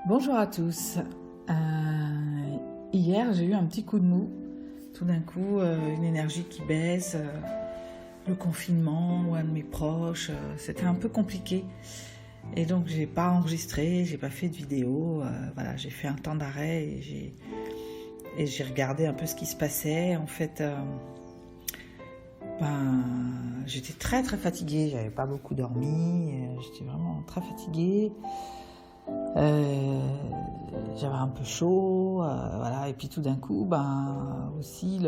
Bonjour à tous. Hier, j'ai eu un petit coup de mou. Tout d'un coup, une énergie qui baisse, le confinement, loin de mes proches, c'était un peu compliqué. Et donc, j'ai pas enregistré, j'ai pas fait de vidéo. Voilà, j'ai fait un temps d'arrêt et j'ai regardé un peu ce qui se passait. En fait, j'étais très très fatiguée. J'avais pas beaucoup dormi. J'étais vraiment très fatiguée. J'avais un peu chaud, voilà. Et puis tout d'un coup, aussi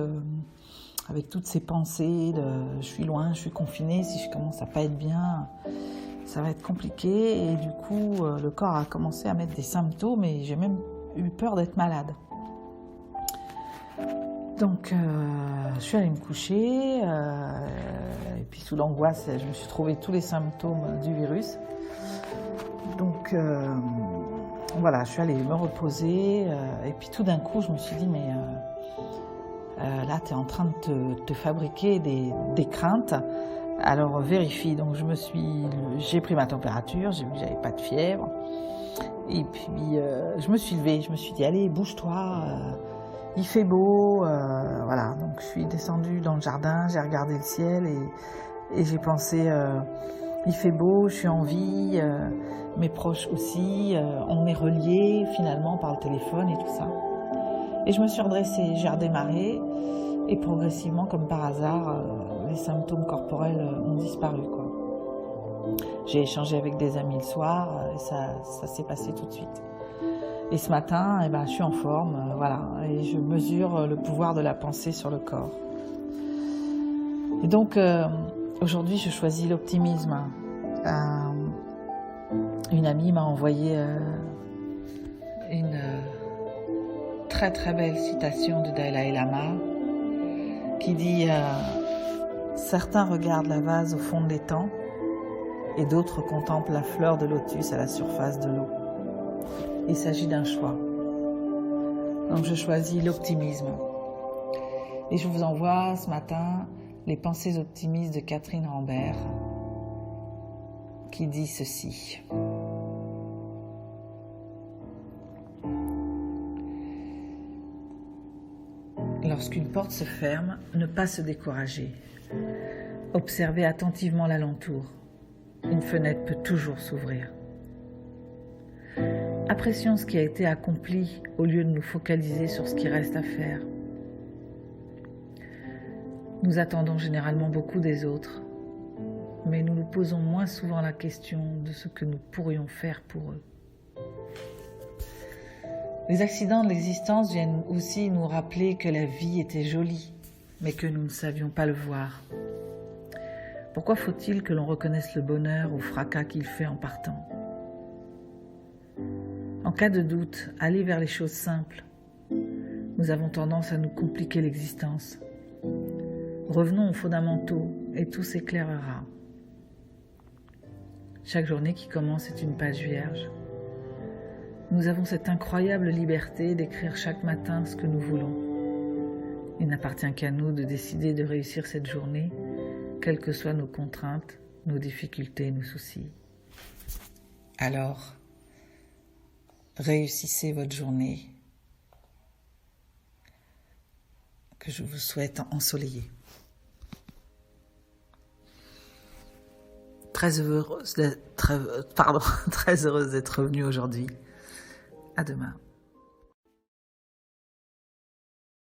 avec toutes ces pensées je suis loin, je suis confinée, si je commence à pas être bien, ça va être compliqué. Et du coup, le corps a commencé à mettre des symptômes et j'ai même eu peur d'être malade. Donc, je suis allée me coucher, et puis sous l'angoisse, je me suis trouvé tous les symptômes du virus. Donc, voilà, je suis allée me reposer, et puis tout d'un coup, je me suis dit, mais là, tu es en train de te fabriquer des craintes, alors vérifie. Donc, j'ai pris ma température, j'ai vu que j'avais pas de fièvre, et puis je me suis levée, je me suis dit, allez, bouge-toi, il fait beau, voilà. Donc, je suis descendue dans le jardin, j'ai regardé le ciel, et j'ai pensé... il fait beau, je suis en vie, mes proches aussi, on est reliés finalement par le téléphone et tout ça. Et je me suis redressée, j'ai redémarré et progressivement, comme par hasard, les symptômes corporels ont disparu, quoi. J'ai échangé avec des amis le soir et ça s'est passé tout de suite. Et ce matin, je suis en forme, voilà, et je mesure le pouvoir de la pensée sur le corps. Et donc, aujourd'hui, je choisis l'optimisme. Une amie m'a envoyé une très très belle citation de Dalai Lama qui dit certains regardent la vase au fond de l'étang et d'autres contemplent la fleur de lotus à la surface de l'eau. Il s'agit d'un choix. Donc je choisis l'optimisme. Et je vous envoie ce matin les pensées optimistes de Catherine Rambert, qui dit ceci. Lorsqu'une porte se ferme, ne pas se décourager. Observez attentivement l'alentour. Une fenêtre peut toujours s'ouvrir. Apprécions ce qui a été accompli au lieu de nous focaliser sur ce qui reste à faire. Nous attendons généralement beaucoup des autres, mais nous nous posons moins souvent la question de ce que nous pourrions faire pour eux. Les accidents de l'existence viennent aussi nous rappeler que la vie était jolie, mais que nous ne savions pas le voir. Pourquoi faut-il que l'on reconnaisse le bonheur au fracas qu'il fait en partant ? En cas de doute, allez vers les choses simples. Nous avons tendance à nous compliquer l'existence. Revenons aux fondamentaux et tout s'éclairera. Chaque journée qui commence est une page vierge. Nous avons cette incroyable liberté d'écrire chaque matin ce que nous voulons. Il n'appartient qu'à nous de décider de réussir cette journée, quelles que soient nos contraintes, nos difficultés, nos soucis. Alors, réussissez votre journée, que je vous souhaite ensoleillée. Très heureuse d'être revenue aujourd'hui. À demain.